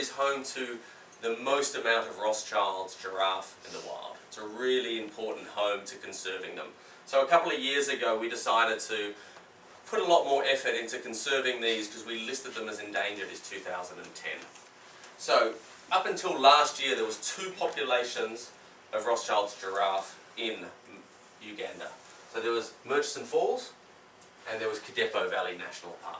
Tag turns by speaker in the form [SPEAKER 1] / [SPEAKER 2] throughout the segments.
[SPEAKER 1] is home to the most amount of Rothschild's giraffe in the wild. It's a really important home to conserving them. So a couple of years ago we decided to put a lot more effort into conserving these because we listed them as endangered in 2010. So up until last year there was 2 populations of Rothschild's giraffe in Uganda. So there was Murchison Falls and there was Kidepo Valley National Park.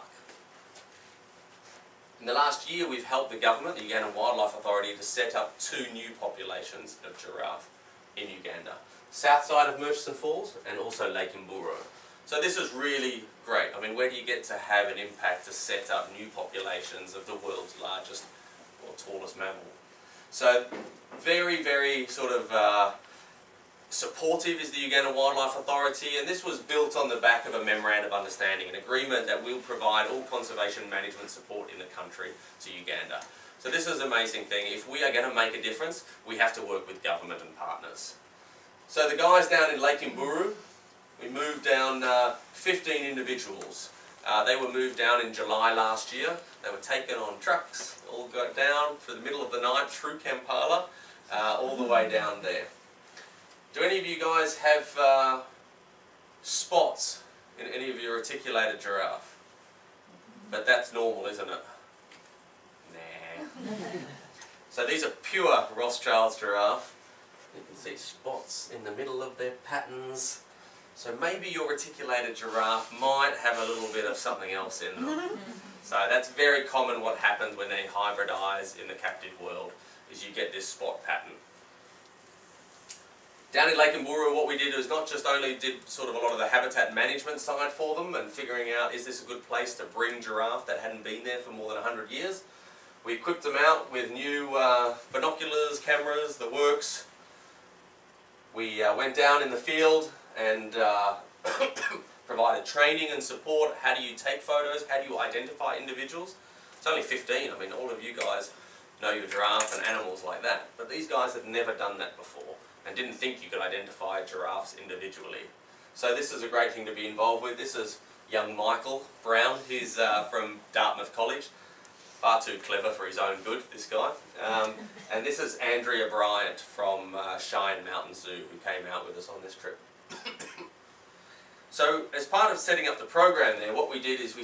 [SPEAKER 1] In the last year we've helped the government, the Ugandan Wildlife Authority, to set up 2 new populations of giraffe in Uganda. South side of Murchison Falls and also Lake Mburo. So this is really great. I mean, where do you get to have an impact to set up new populations of the world's largest or tallest mammal? So very, very sort of supportive is the Ugandan Wildlife Authority, and this was built on the back of a memorandum of understanding, an agreement that will provide all conservation management support in the country to Uganda. So this is an amazing thing. If we are going to make a difference, we have to work with government and partners. So the guys down in Lake Mburu, we moved down 15 individuals. They were moved down in July last year. They were taken on trucks, all got down through the middle of the night through Kampala, all the way down there. Do any of you guys have spots in any of your reticulated giraffe? But that's normal, isn't it? Nah. So these are pure Rothschild's giraffe. You can see spots in the middle of their patterns. So maybe your reticulated giraffe might have a little bit of something else in them. So that's very common. What happens when they hybridize in the captive world is you get this spot pattern. Down in Lake Mburu, what we did was not just only did sort of a lot of the habitat management side for them and figuring out is this a good place to bring giraffe that hadn't been there for more than 100 years. We equipped them out with new binoculars, cameras, the works. We went down in the field and provided training and support. How do you take photos? How do you identify individuals? It's only 15. I mean, all of you guys know your giraffe and animals like that. But these guys had never done that before and didn't think you could identify giraffes individually. So this is a great thing to be involved with. This is young Michael Brown. He's from Dartmouth College. Far too clever for his own good, this guy. And this is Andrea Bryant from Shine Mountain Zoo, who came out with us on this trip. So as part of setting up the program there, what we did is we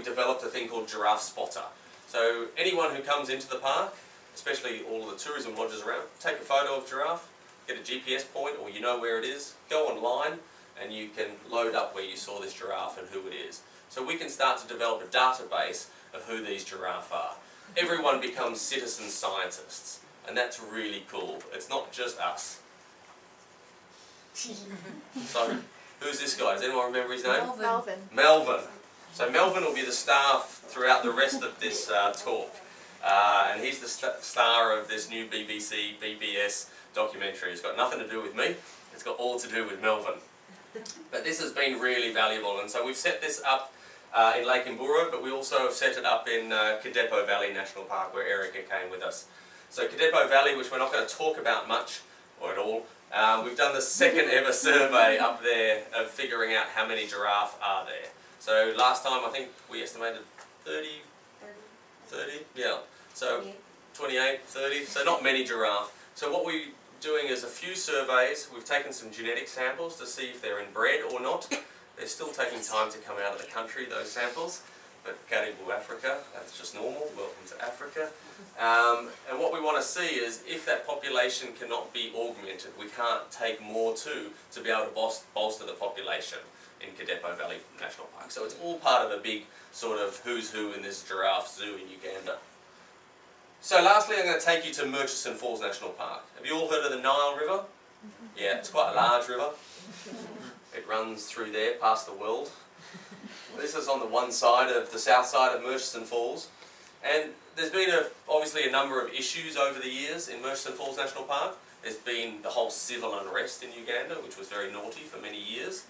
[SPEAKER 1] developed a thing called Giraffe Spotter. So anyone who comes into the park, especially all of the tourism lodges around, take a photo of giraffe, get a GPS point, or you know where it is, go online and you can load up where you saw this giraffe and who it is. So we can start to develop a database of who these giraffe are. Everyone becomes citizen scientists, and that's really cool. It's not just us. So, who's this guy? Does anyone remember his name?
[SPEAKER 2] Melvin.
[SPEAKER 1] Melvin. So Melvin will be the star throughout the rest of this talk. And he's the star of this new BBC, BBS documentary. It's got nothing to do with me. It's got all to do with Melvin. But this has been really valuable, and so we've set this up in Lake Mburu, but we also have set it up in Kidepo Valley National Park, where Erica came with us. So Kidepo Valley, which we're not going to talk about much, or at all, we've done the second ever survey up there of figuring out how many giraffe are there. So last time I think we estimated 30, yeah, so 28, 30, so not many giraffe. So what we're doing is a few surveys. We've taken some genetic samples to see if they're inbred or not. They're still taking time to come out of the country, those samples, but Karibu Africa, that's just normal. Welcome to Africa. And what we want to see is if that population cannot be augmented, we can't take more to be able to bolster the population in Kidepo Valley National Park. So it's all part of a big sort of who's who in this giraffe zoo in Uganda. So lastly, I'm going to take you to Murchison Falls National Park. Have you all heard of the Nile River? Yeah, it's quite a large river. It runs through there, past the world. This is on the one side of the south side of Murchison Falls. And there's been obviously a number of issues over the years in Murchison Falls National Park. There's been the whole civil unrest in Uganda, which was very naughty for many years,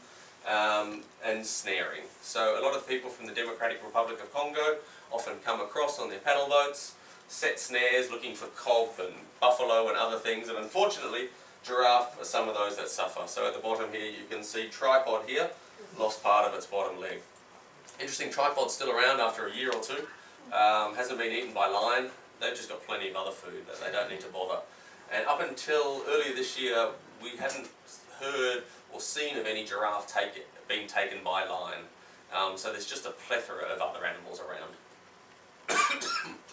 [SPEAKER 1] and snaring. So a lot of people from the Democratic Republic of Congo often come across on their paddle boats, set snares looking for cob and buffalo and other things, and unfortunately giraffe are some of those that suffer. So at the bottom here you can see tripod here, lost part of its bottom leg. Interesting, tripod's still around after a year or two. Hasn't been eaten by lion they've just got plenty of other food that they don't need to bother. And up until earlier this year, we hadn't heard or seen of any giraffe being taken by lion. So there's just a plethora of other animals around.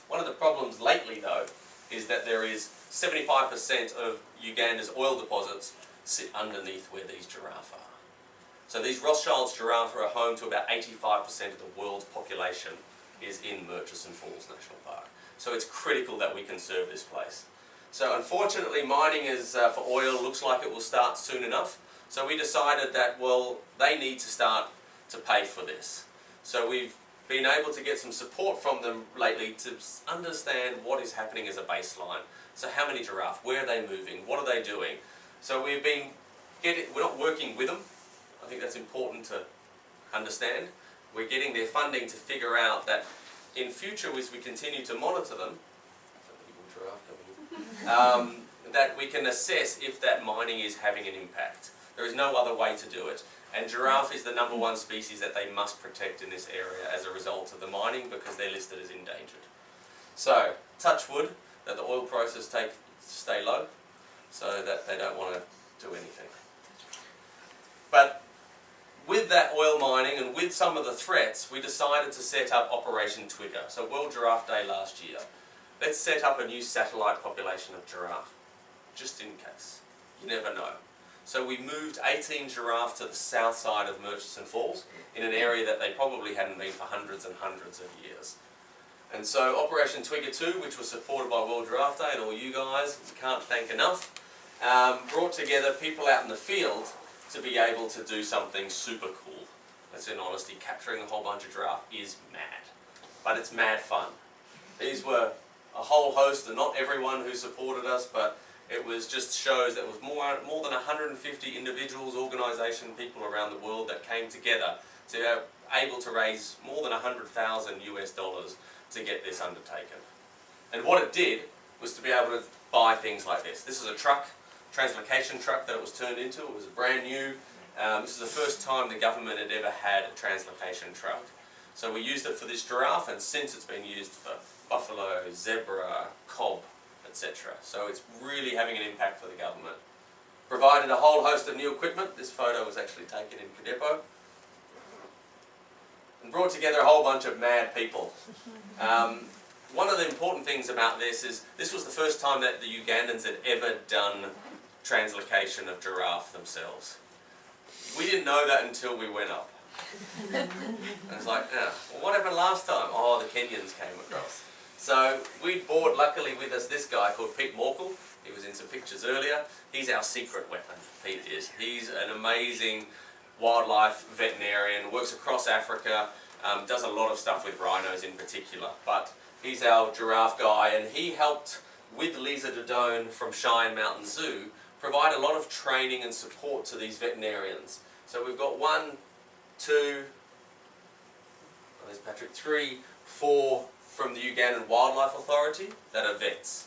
[SPEAKER 1] One of the problems lately, though, is that there is 75% of Uganda's oil deposits sit underneath where these giraffe are. So these Rothschild's giraffe are home to about 85% of the world's population is in Murchison Falls National Park. So it's critical that we conserve this place. So unfortunately, mining for oil looks like it will start soon enough. So we decided that, well, they need to start to pay for this. So we've been able to get some support from them lately to understand what is happening as a baseline. So how many giraffe, where are they moving, what are they doing? So we're not working with them. I think that's important to understand. We're getting their funding to figure out that in future, as we continue to monitor them, that we can assess if that mining is having an impact. There is no other way to do it. And giraffe is the #1 species that they must protect in this area as a result of the mining because they're listed as endangered. So, touch wood that the oil prices stay low so that they don't want to do anything. But with that oil mining and with some of the threats, we decided to set up Operation Twigger. So World Giraffe Day last year. Let's set up a new satellite population of giraffe, just in case. You never know. So we moved 18 giraffe to the south side of Murchison Falls, in an area that they probably hadn't been for hundreds and hundreds of years. And so Operation Twigger 2, which was supported by World Giraffe Day and all you guys, we can't thank enough, brought together people out in the field to be able to do something super cool. That's in honesty, capturing a whole bunch of giraffe is mad, but it's mad fun. These were a whole host, and not everyone who supported us, but it was just shows that was more than 150 individuals, organisation, people around the world that came together to be able to raise more than $100,000 US to get this undertaken. And what it did was to be able to buy things like this. This is a truck, translocation truck that it was turned into. It was brand new. This is the first time the government had ever had a translocation truck. So we used it for this giraffe, and since it's been used for buffalo, zebra, cob, etc. So it's really having an impact for the government. Provided a whole host of new equipment. This photo was actually taken in Kadepo. And brought together a whole bunch of mad people. One of the important things about this is this was the first time that the Ugandans had ever done translocation of giraffe themselves. We didn't know that until we went up. And it's like, well, what happened last time? Oh, the Kenyans came across. So we brought, luckily with us, this guy called Pete Morkel. He was in some pictures earlier. He's our secret weapon, Pete is. He's an amazing wildlife veterinarian, works across Africa, does a lot of stuff with rhinos in particular. But he's our giraffe guy, and he helped, with Lisa Dodone from Cheyenne Mountain Zoo, provide a lot of training and support to these veterinarians. So we've got 1, 2, there's Patrick, 3, 4 from the Ugandan Wildlife Authority that are vets.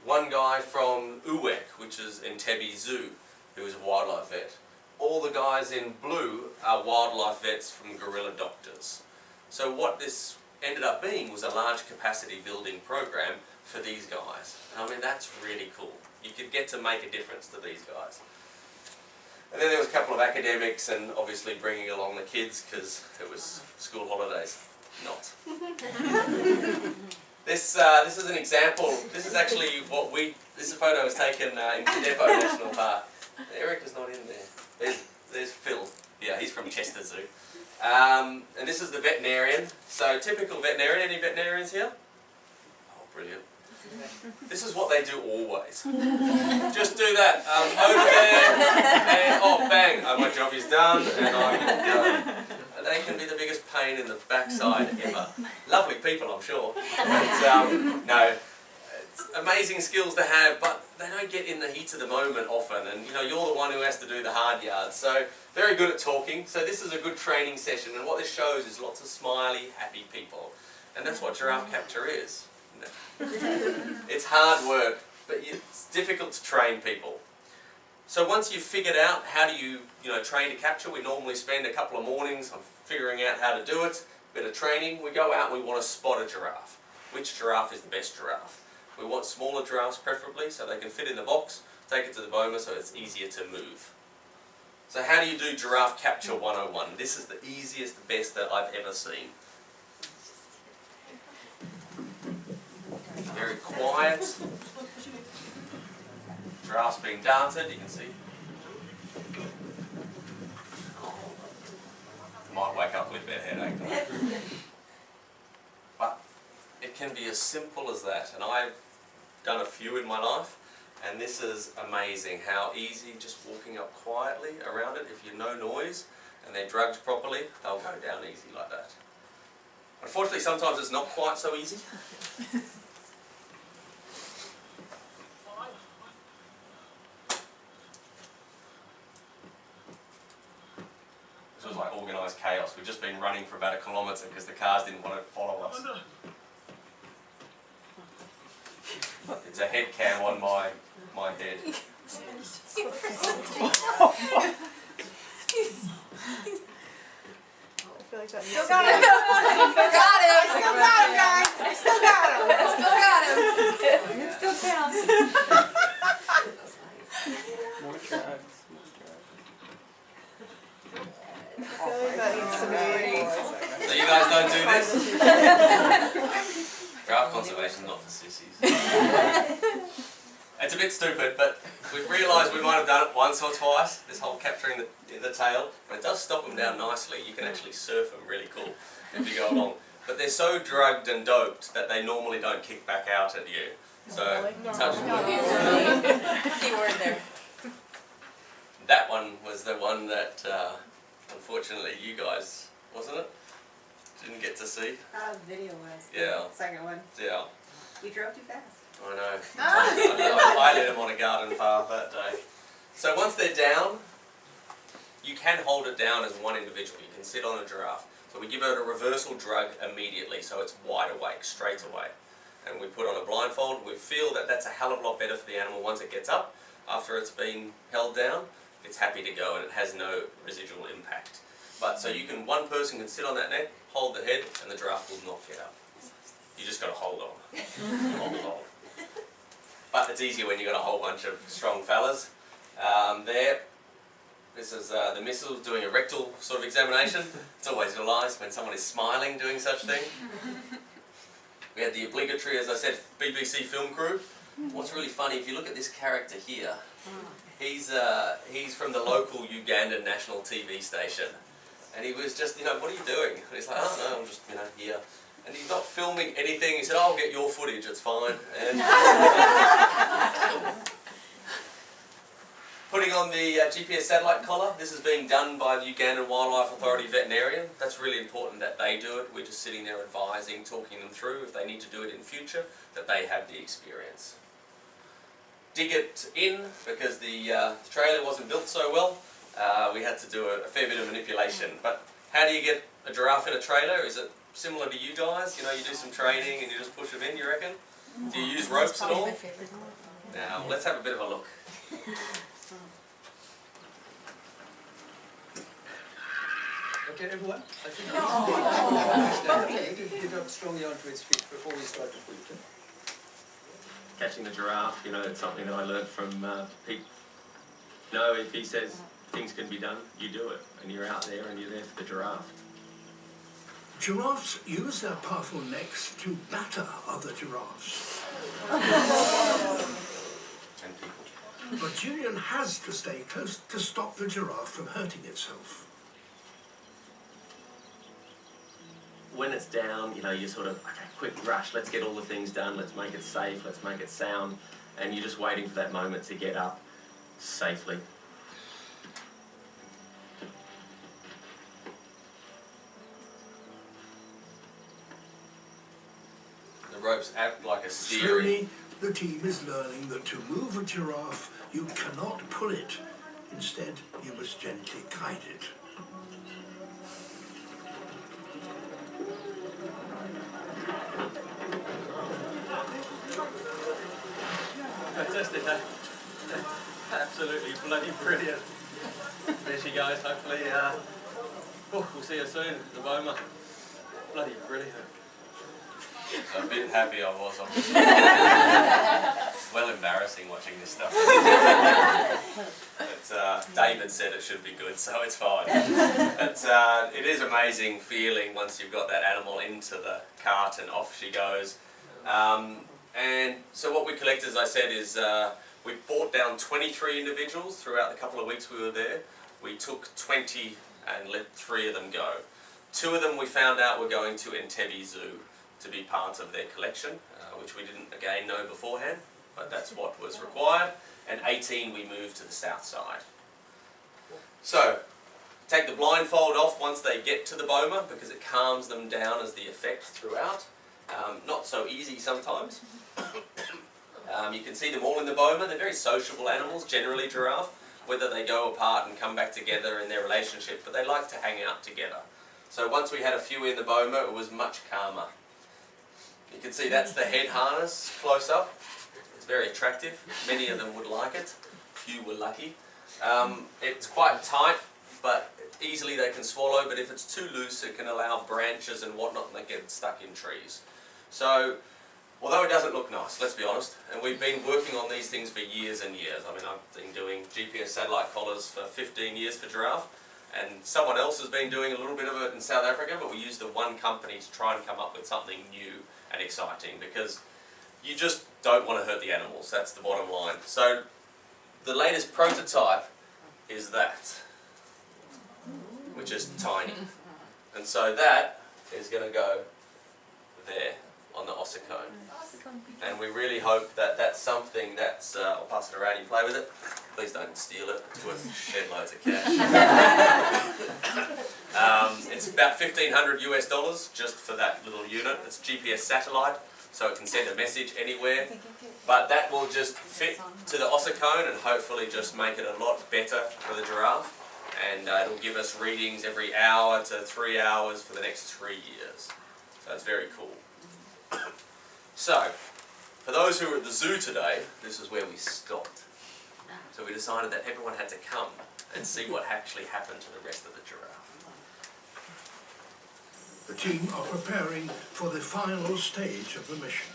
[SPEAKER 1] One guy from UWEC, which is Entebbe Zoo, who is a wildlife vet. All the guys in blue are wildlife vets from Gorilla Doctors. So what this ended up being was a large capacity building program for these guys. And I mean, that's really cool. You could get to make a difference to these guys. And then there was a couple of academics and obviously bringing along the kids because it was school holidays. Not. This is an example. This is actually this photo was taken in Kadepo National Park. Eric is not in there. There's Phil. Yeah, he's from Chester Zoo. And this is the veterinarian. So typical veterinarian. Any veterinarians here? Oh, brilliant. This is what they do always. Just do that. Over there, and oh, bang, my job is done, and I'm done. They can be the biggest pain in the backside ever. Lovely people, I'm sure. But no, it's amazing skills to have, but they don't get in the heat of the moment often. And you know, you're the one who has to do the hard yards. So very good at talking. So this is a good training session, and what this shows is lots of smiley, happy people, and that's what giraffe capture is. It's hard work, but it's difficult to train people. So once you've figured out how do you train to capture, we normally spend a couple of mornings on figuring out how to do it, a bit of training. We go out and we want to spot a giraffe. which giraffe is the best giraffe. We want smaller giraffes preferably so they can fit in the box, take it to the boma so it's easier to move. So how do you do giraffe capture 101? This is the easiest, best that I've ever seen. Very quiet. Giraffes being darted, you can see. Might wake up with their headache. But it can be as simple as that, and I've done a few in my life, and this is amazing how easy just walking up quietly around it. If you know noise and they're drugged properly, they'll go down easy like that. Unfortunately, sometimes it's not quite so easy. This was like organised chaos. We've just been running for about 1 kilometre because the cars didn't want to follow us. It's a head cam on my head.
[SPEAKER 2] Still got him! Still got him, guys! Still got him! Still got him! It still counts.
[SPEAKER 3] More drugs.
[SPEAKER 1] So you guys don't do this? Giraffe conservation is not for sissies. It's a bit stupid, but we've realised we might have done it once or twice, this whole capturing the tail, but it does stop them down nicely. You can actually surf them really cool if you go along. But they're so drugged and doped that they normally don't kick back out at you. So, touch wood.
[SPEAKER 2] Keyword there.
[SPEAKER 1] That one was the one that, unfortunately, you guys, wasn't it? Didn't get to see.
[SPEAKER 2] The video was.
[SPEAKER 1] Yeah.
[SPEAKER 2] Second one.
[SPEAKER 1] Yeah.
[SPEAKER 2] You drove too fast.
[SPEAKER 1] I know. I let them on a garden path that day. So once they're down, you can hold it down as one individual. You can sit on a giraffe. So we give it a reversal drug immediately so it's wide awake, straight away. And we put on a blindfold. We feel that that's a hell of a lot better for the animal once it gets up. After it's been held down, it's happy to go and it has no residual impact. But so you can, one person can sit on that neck, hold the head, and the giraffe will not get up. You just got to hold on. Hold on. But it's easier when you've got a whole bunch of strong fellas. This is the missus doing a rectal sort of examination. It's always nice when someone is smiling doing such thing. We had the obligatory, as I said, BBC film crew. What's really funny, if you look at this character here, he's from the local Ugandan national TV station. And he was just, what are you doing? And he's like, oh no, I'm just, here. And he's not filming anything. He said, I'll get your footage, it's fine. And putting on the GPS satellite collar. This is being done by the Ugandan Wildlife Authority veterinarian. That's really important that they do it. We're just sitting there advising, talking them through if they need to do it in future, that they have the experience. Dig it in because the trailer wasn't built so well. We had to do a fair bit of manipulation. But how do you get a giraffe in a trailer? Is it similar to you guys? You do some training and you just push them in, you reckon? Do you use ropes at all? Now, let's have a bit of a look.
[SPEAKER 4] Okay, everyone? I think get up strongly onto its feet before we start to pull it.
[SPEAKER 1] Catching the giraffe, it's something that I learned from Pete. If he says things can be done, you do it. And you're out there and you're there for the giraffe.
[SPEAKER 5] Giraffes use their powerful necks to batter other giraffes.
[SPEAKER 1] 10 people.
[SPEAKER 5] But Julian has to stay close to stop the giraffe from hurting itself.
[SPEAKER 1] When it's down, you sort of, okay, quick rush, let's get all the things done, let's make it safe, let's make it sound, and you're just waiting for that moment to get up safely. The ropes act like a steering.
[SPEAKER 5] Slowly, the team is learning that to move a giraffe, you cannot pull it. Instead, you must gently guide it.
[SPEAKER 1] Fantastic, eh? Absolutely bloody brilliant. There she goes, hopefully we'll see her soon at the boma. Bloody brilliant. So a bit happy I was, obviously. Well embarrassing watching this stuff. But David said it should be good, so it's fine. But it is amazing feeling once you've got that animal into the cart and off she goes. And so what we collected, as I said, is we brought down 23 individuals throughout the couple of weeks we were there. We took 20 and let 3 of them go. 2 of them we found out were going to Entebbe Zoo to be part of their collection, which we didn't again know beforehand, but that's what was required. And 18 we moved to the south side. So, take the blindfold off once they get to the boma because it calms them down as the effect throughout. Not so easy sometimes. You can see them all in the boma. They're very sociable animals, generally giraffe, whether they go apart and come back together in their relationship, but they like to hang out together. So once we had a few in the boma, it was much calmer. You can see that's the head harness close up. It's very attractive. Many of them would like it. Few were lucky. It's quite tight, but easily they can swallow, but if it's too loose it can allow branches and whatnot and they get stuck in trees. So, although it doesn't look nice, let's be honest, and we've been working on these things for years and years. I mean, I've been doing GPS satellite collars for 15 years for giraffe, and someone else has been doing a little bit of it in South Africa, but we used the one company to try and come up with something new and exciting, because you just don't want to hurt the animals, that's the bottom line. So, the latest prototype is that, which is tiny. And so that is going to go there on the ossicone. And we really hope that that's something that's, I'll pass it around, you play with it. Please don't steal it, it's worth shed loads of cash. It's about $1,500 US just for that little unit. It's GPS satellite, so it can send a message anywhere. But that will just fit to the ossicone and hopefully just make it a lot better for the giraffe. And it'll give us readings every hour to 3 hours for the next 3 years. So it's very cool. So, for those who were at the zoo today, this is where we stopped. So we decided that everyone had to come and see what actually happened to the rest of the giraffe.
[SPEAKER 5] The team are preparing for the final stage of the mission.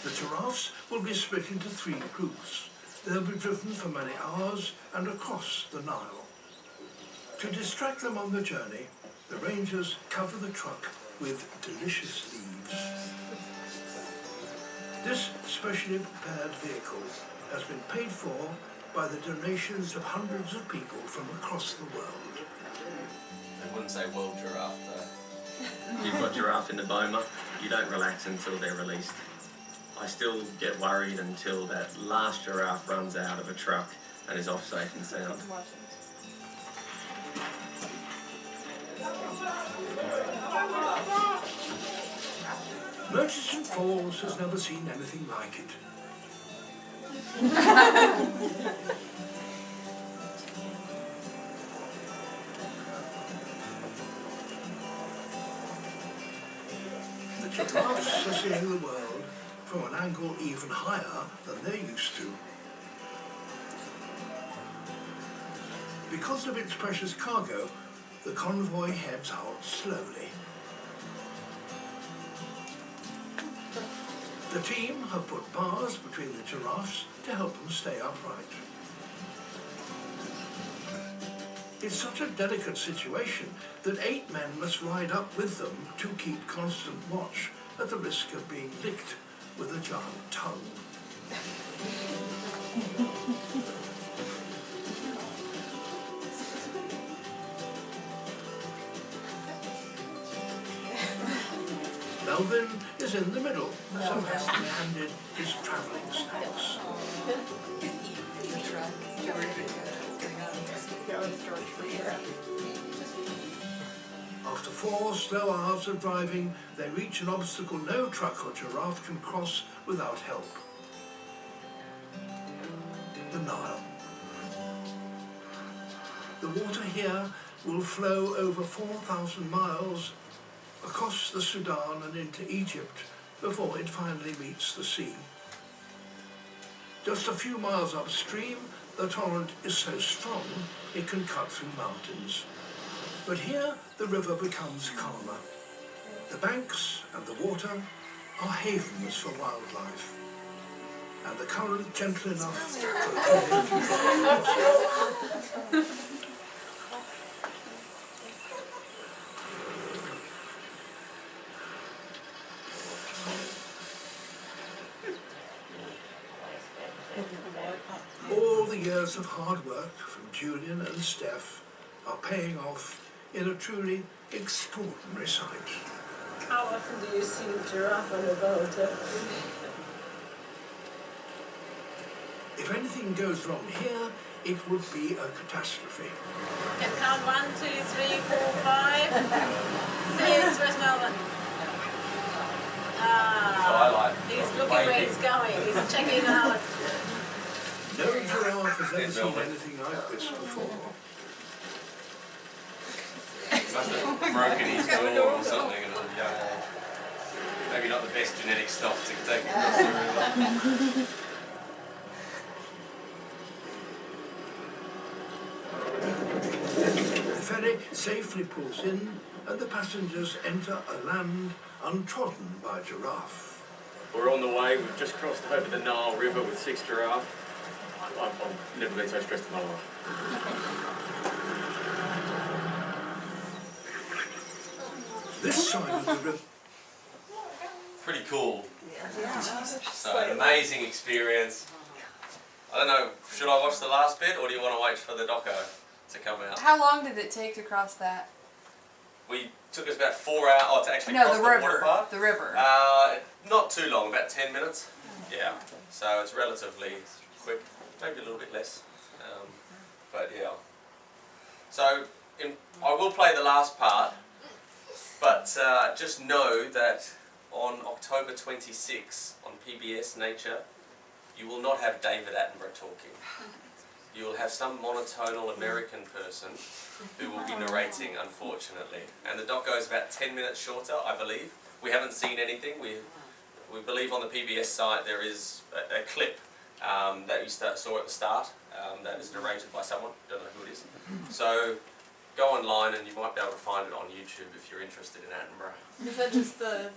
[SPEAKER 5] The giraffes will be split into 3 groups. They'll be driven for many hours and across the Nile. To distract them on the journey, the rangers cover the truck with delicious leaves. This specially prepared vehicle has been paid for by the donations of hundreds of people from across the world.
[SPEAKER 1] They wouldn't say world giraffe though. You've got giraffe in the boma, you don't relax until they're released. I still get worried until that last giraffe runs out of a truck and is off safe and sound.
[SPEAKER 5] Murchison Falls has never seen anything like it. The giraffes are seeing the world from an angle even higher than they're used to. Because of its precious cargo, the convoy heads out slowly. The team have put bars between the giraffes to help them stay upright. It's such a delicate situation that 8 men must ride up with them to keep constant watch at the risk of being licked with a giant tongue. Melvin is in the middle, so has to be handed his travelling snacks. After 4 slow hours of driving, they reach an obstacle no truck or giraffe can cross without help. The Nile. The water here will flow over 4,000 miles across the Sudan and into Egypt before it finally meets the sea. Just a few miles upstream, the torrent is so strong it can cut through mountains. But here the river becomes calmer. The banks and the water are havens for wildlife, and the current gentle enough for the journey to cross. All the years of hard work from Julian and Steph are paying off in a truly extraordinary sight.
[SPEAKER 6] How often do you see a giraffe on a boat?
[SPEAKER 5] If anything goes wrong here, it would be a catastrophe.
[SPEAKER 6] You can count 1, 2, 3, 4, 5, 6. Where's Melvin? He's looking where he's going. He's checking out.
[SPEAKER 5] No giraffe has ever seen anything like this before.
[SPEAKER 1] He must have broken his jaw or something and maybe not the best genetic stock to take across the river.
[SPEAKER 5] The ferry safely pulls in and the passengers enter a land untrodden by giraffe.
[SPEAKER 3] We're on the way. We've just crossed over the Nile River with 6 giraffes. I've never been so stressed in my life.
[SPEAKER 5] This side of the river.
[SPEAKER 1] Pretty cool. So an amazing experience. I don't know, should I watch the last bit or do you want to wait for the doco to come out?
[SPEAKER 2] How long did it take to cross that?
[SPEAKER 1] We took us about 4 hours to actually
[SPEAKER 2] No,
[SPEAKER 1] cross
[SPEAKER 2] the
[SPEAKER 1] the
[SPEAKER 2] river.
[SPEAKER 1] water part.
[SPEAKER 2] The river.
[SPEAKER 1] Not too long, about 10 minutes. Yeah, so it's relatively quick, maybe a little bit less, but yeah. So I will play the last part, but just know that on October 26 on PBS Nature, you will not have David Attenborough talking. You will have some monotonal American person who will be narrating, unfortunately. And the doco is about 10 minutes shorter, I believe. We haven't seen anything. We believe on the PBS site there is a clip that you saw at the start that is narrated by someone. Don't know who it is. So go online and you might be able to find it on YouTube if you're interested in Attenborough.
[SPEAKER 7] Is that just the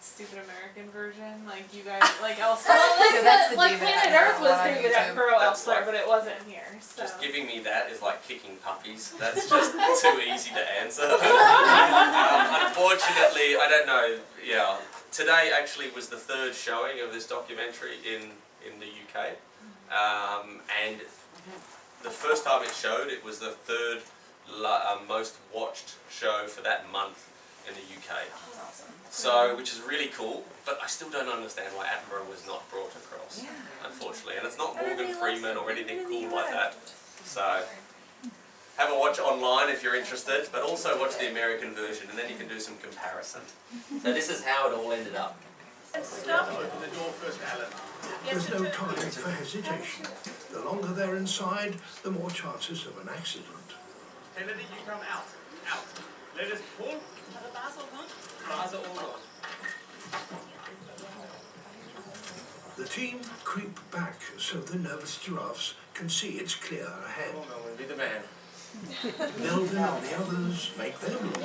[SPEAKER 7] stupid American version? Like you guys, like elsewhere?
[SPEAKER 2] Yeah, that's the
[SPEAKER 7] like
[SPEAKER 2] David
[SPEAKER 7] Planet
[SPEAKER 2] Attenborough
[SPEAKER 7] Earth was
[SPEAKER 2] one on
[SPEAKER 7] David
[SPEAKER 2] YouTube.
[SPEAKER 7] Attenborough
[SPEAKER 1] That's
[SPEAKER 7] elsewhere,
[SPEAKER 1] like-
[SPEAKER 7] but it wasn't here. So.
[SPEAKER 1] Just giving me that is like kicking puppies. That's just too easy to answer. Unfortunately, I don't know. Yeah, today actually was the 3rd showing of this documentary in the UK, and the first time it showed, it was the 3rd most watched show for that month in the UK. So, which is really cool, but I still don't understand why Attenborough was not brought across, unfortunately. And it's not Morgan Freeman or anything cool like that. So, have a watch online if you're interested, but also watch the American version, and then you can do some comparison. So this is how it all ended up.
[SPEAKER 6] Stop.
[SPEAKER 4] Open the door first, Alan.
[SPEAKER 5] There's no time for hesitation. The longer they're inside, the more chances of an accident.
[SPEAKER 3] Kennedy, you come out. Out. Let us pull. Bars are all gone.
[SPEAKER 5] The team creep back so the nervous giraffes can see it's clear ahead.
[SPEAKER 3] Come on, Melvin, be the man.
[SPEAKER 5] Melvin and the others make their move.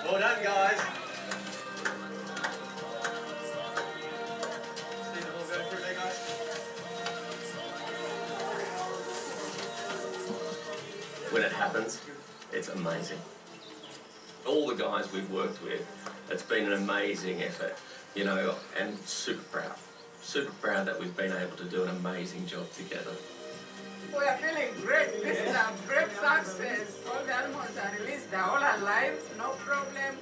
[SPEAKER 3] Well done, guys. See the ball go through there, guys? When it happens, it's amazing. All the guys we've worked with, it's been an amazing effort, you know, and super proud. Super proud that we've been able to do an amazing job together.
[SPEAKER 8] We are feeling great. This is a great success. All the animals are released. They're all alive. No problem.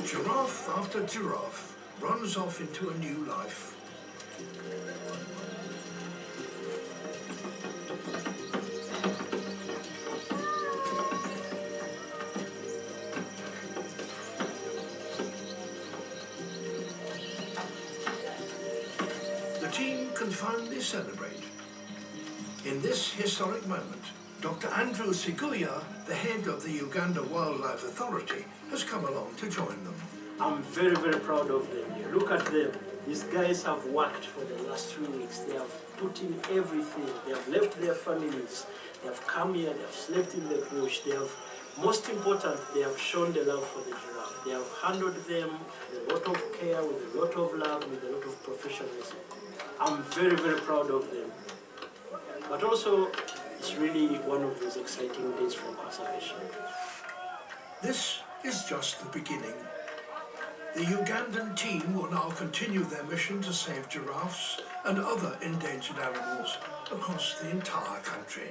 [SPEAKER 5] Giraffe after giraffe runs off into a new life. The team can finally celebrate. In this historic moment, Dr. Andrew Siguya, the head of the Uganda Wildlife Authority, has come along to join them.
[SPEAKER 9] I'm very, very proud of them, you Look at them. These guys have worked for the last 3 weeks. They have put in everything. They have left their families. They have come here. They have slept in the bush. They have, most important, they have shown the love for the giraffe. They have handled them with a lot of care, with a lot of love, with a lot of professionalism. I'm very, very proud of them. But also, it's really one of those exciting days for conservation.
[SPEAKER 5] This is just the beginning. The Ugandan team will now continue their mission to save giraffes and other endangered animals across the entire country.